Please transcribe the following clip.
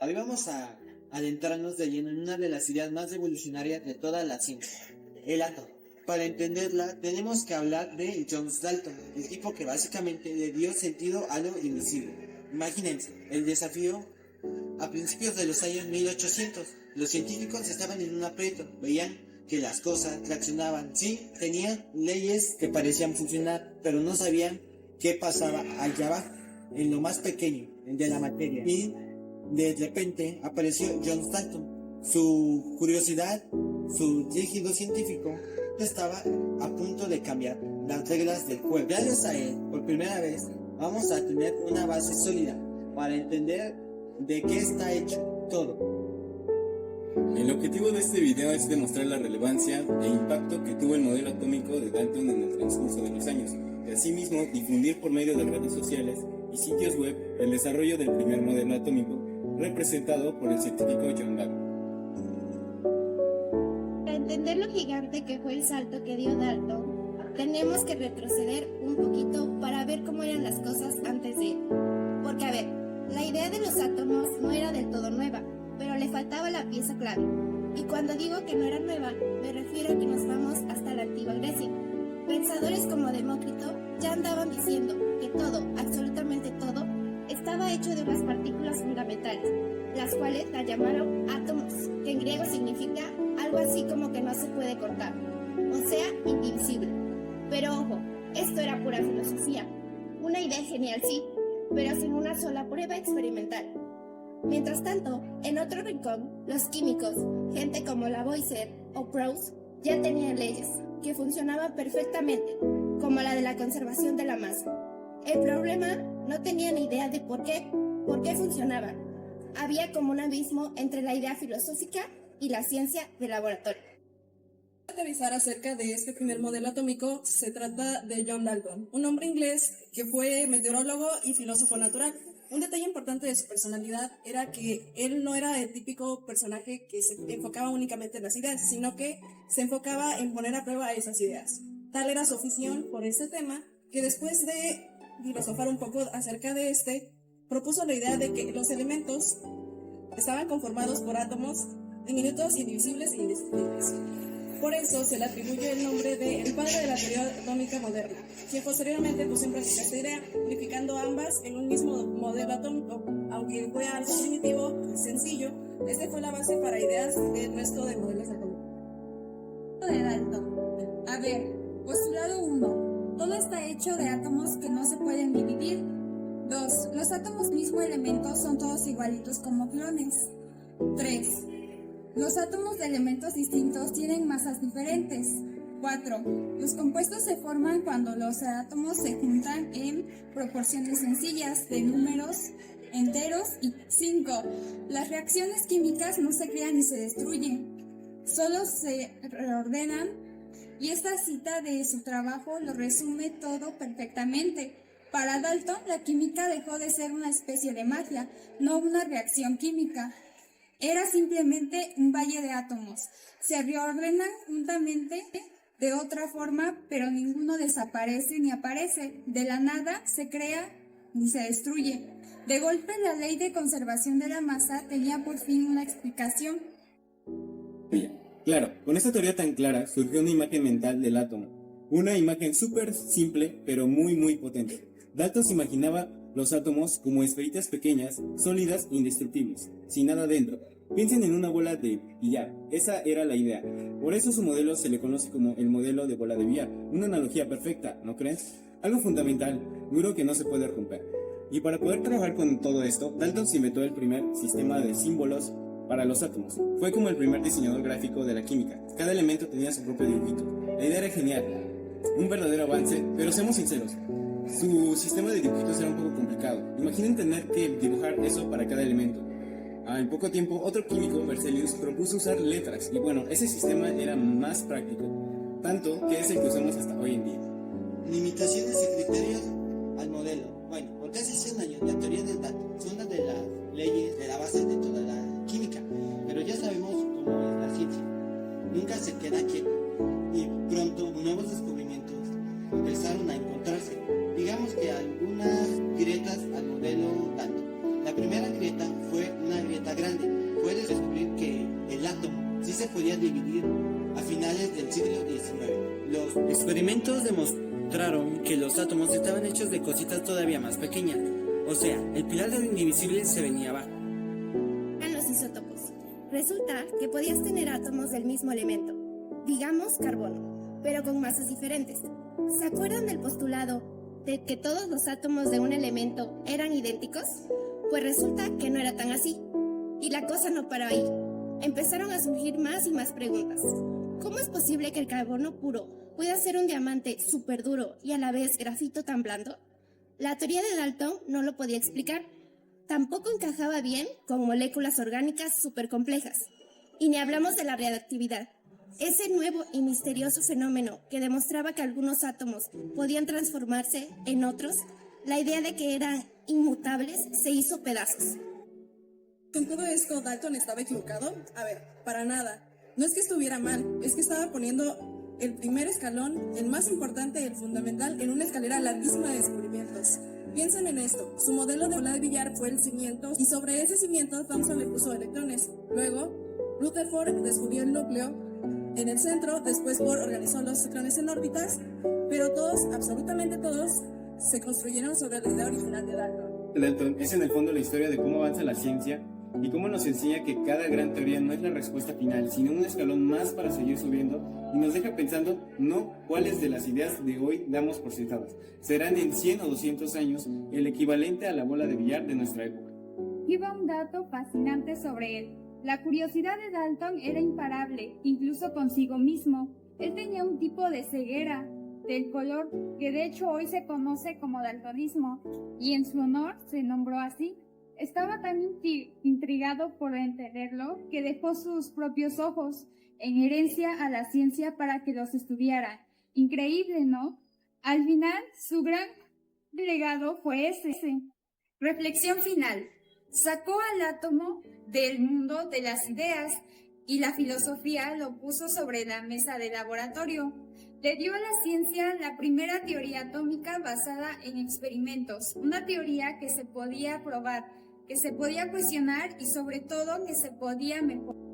Hoy vamos a adentrarnos de lleno en una de las ideas más revolucionarias de toda la ciencia, el átomo. Para entenderla, tenemos que hablar de John Dalton, el tipo que básicamente le dio sentido a lo invisible. Imagínense, el desafío a principios de los años 1800. Los científicos estaban en un aprieto, veían que las cosas reaccionaban, sí, tenían leyes que parecían funcionar, pero no sabían qué pasaba allá abajo, en lo más pequeño, de la materia. Y de repente apareció John Dalton. Su curiosidad, su rígido científico, estaba a punto de cambiar las reglas del juego. Gracias a él, por primera vez, vamos a tener una base sólida para entender de qué está hecho todo. El objetivo de este video es demostrar la relevancia e impacto que tuvo el modelo atómico de Dalton en el transcurso de los años, y asimismo difundir por medio de redes sociales y sitios web el desarrollo del primer modelo atómico representado por el científico John Dalton. Para entender lo gigante que fue el salto que dio Dalton, tenemos que retroceder un poquito para ver cómo eran las cosas antes de él. Porque a ver, la idea de los átomos no era del todo nueva, pero le faltaba la pieza clave. Y cuando digo que no era nueva, me refiero a que nos vamos hasta la antigua Grecia. Pensadores como Demócrito ya andaban diciendo que todo, absolutamente todo, estaba hecho de unas partículas fundamentales, las cuales la llamaron átomos, que en griego significa algo así como que no se puede cortar, o sea, indivisible. Pero ojo, esto era pura filosofía, una idea genial sí, pero sin una sola prueba experimental. Mientras tanto, en otro rincón, los químicos, gente como Lavoisier o Proust, ya tenían leyes que funcionaban perfectamente, como la de la conservación de la masa. El problema, no tenían idea de por qué funcionaban. Había como un abismo entre la idea filosófica y la ciencia de laboratorio. Para aterrizar acerca de este primer modelo atómico, se trata de John Dalton, un hombre inglés que fue meteorólogo y filósofo natural. Un detalle importante de su personalidad era que él no era el típico personaje que se enfocaba únicamente en las ideas, sino que se enfocaba en poner a prueba esas ideas. Tal era su afición por este tema, que después de filosofar un poco acerca de propuso la idea de que los elementos estaban conformados por átomos diminutos, indivisibles e indestructibles. Por eso se le atribuye el nombre de el padre de la teoría atómica moderna, quien posteriormente puso en práctica esta idea, unificando ambas en un mismo modelo atómico. Aunque fue algo primitivo y sencillo, este fue la base para ideas del resto de modelos atómicos. De Dalton. A ver, postulado 1. Todo está hecho de átomos que no se pueden dividir. 2. Los átomos mismo elemento son todos igualitos como clones. 3. Los átomos de elementos distintos tienen masas diferentes. 4. Los compuestos se forman cuando los átomos se juntan en proporciones sencillas de números enteros. Y 5. Las reacciones químicas no se crean ni se destruyen, solo se reordenan. Y esta cita de su trabajo lo resume todo perfectamente. Para Dalton, la química dejó de ser una especie de magia, no una reacción química. Era simplemente un valle de átomos. Se reordenan juntamente de otra forma, pero ninguno desaparece ni aparece. De la nada se crea ni se destruye. De golpe, la ley de conservación de la masa tenía por fin una explicación. Claro, con esta teoría tan clara surgió una imagen mental del átomo. Una imagen súper simple, pero muy potente. Dalton se imaginaba los átomos como esferitas pequeñas, sólidas e indestructibles, sin nada dentro. Piensen en una bola de billar, esa era la idea. Por eso su modelo se le conoce como el modelo de bola de billar, una analogía perfecta, ¿no crees? Algo fundamental, duro que no se puede romper. Y para poder trabajar con todo esto, Dalton se inventó el primer sistema de símbolos para los átomos. Fue como el primer diseñador gráfico de la química. Cada elemento tenía su propio dibujito. La idea era genial, un verdadero avance, pero seamos sinceros, su sistema de dibujitos era un poco complicado. Imaginen tener que dibujar eso para cada elemento. En poco tiempo, otro químico, Berzelius, propuso usar letras, y bueno, ese sistema era más práctico, tanto que es el que usamos hasta hoy en día. Limitaciones y criterios al modelo. Bueno, por casi 100 años la teoría del Dalton es una de las leyes de la base de toda la química, pero ya sabemos cómo es la ciencia. Nunca se queda quieto y pronto nuevos descubrimientos empezaron a encontrarse. Digamos que algunas grietas al modelo Dalton. La primera grieta fue una grieta herramienta grande. Puedes descubrir que el átomo sí se podía dividir a finales del siglo XIX. Los experimentos demostraron que los átomos estaban hechos de cositas todavía más pequeñas. O sea, el pilar de lo indivisible se venía abajo. Eran los isótopos. Resulta que podías tener átomos del mismo elemento, digamos carbono, pero con masas diferentes. ¿Se acuerdan del postulado de que todos los átomos de un elemento eran idénticos? Pues resulta que no era tan así. Y la cosa no paró ahí. Empezaron a surgir más y más preguntas. ¿Cómo es posible que el carbono puro pueda ser un diamante súper duro y a la vez grafito tan blando? La teoría de Dalton no lo podía explicar. Tampoco encajaba bien con moléculas orgánicas súper complejas. Y ni hablamos de la radiactividad. Ese nuevo y misterioso fenómeno que demostraba que algunos átomos podían transformarse en otros, la idea de que eran inmutables se hizo pedazos. ¿Con todo esto Dalton estaba equivocado? A ver, para nada. No es que estuviera mal, es que estaba poniendo el primer escalón, el más importante, el fundamental, en una escalera larguísima de descubrimientos. Piensen en esto, su modelo de bola de billar fue el cimiento y sobre ese cimiento Thomson le puso electrones. Luego, Rutherford descubrió el núcleo en el centro, después Bohr organizó los electrones en órbitas, pero todos, absolutamente todos, se construyeron sobre la idea original de Dalton. Dalton es en el fondo la historia de cómo avanza la ciencia y cómo nos enseña que cada gran teoría no es la respuesta final, sino un escalón más para seguir subiendo, y nos deja pensando no cuáles de las ideas de hoy damos por sentadas serán en 100 o 200 años el equivalente a la bola de billar de nuestra época. Iba un dato fascinante sobre él. La curiosidad de Dalton era imparable, incluso consigo mismo. Él tenía un tipo de ceguera del color que de hecho hoy se conoce como daltonismo, y en su honor se nombró así. Estaba tan intrigado por entenderlo que dejó sus propios ojos en herencia a la ciencia para que los estudiara. Increíble, ¿no? Al final, su gran legado fue ese. Reflexión final. Sacó al átomo del mundo de las ideas y la filosofía lo puso sobre la mesa de laboratorio. Le dio a la ciencia la primera teoría atómica basada en experimentos, una teoría que se podía probar, que se podía cuestionar y sobre todo que se podía mejorar.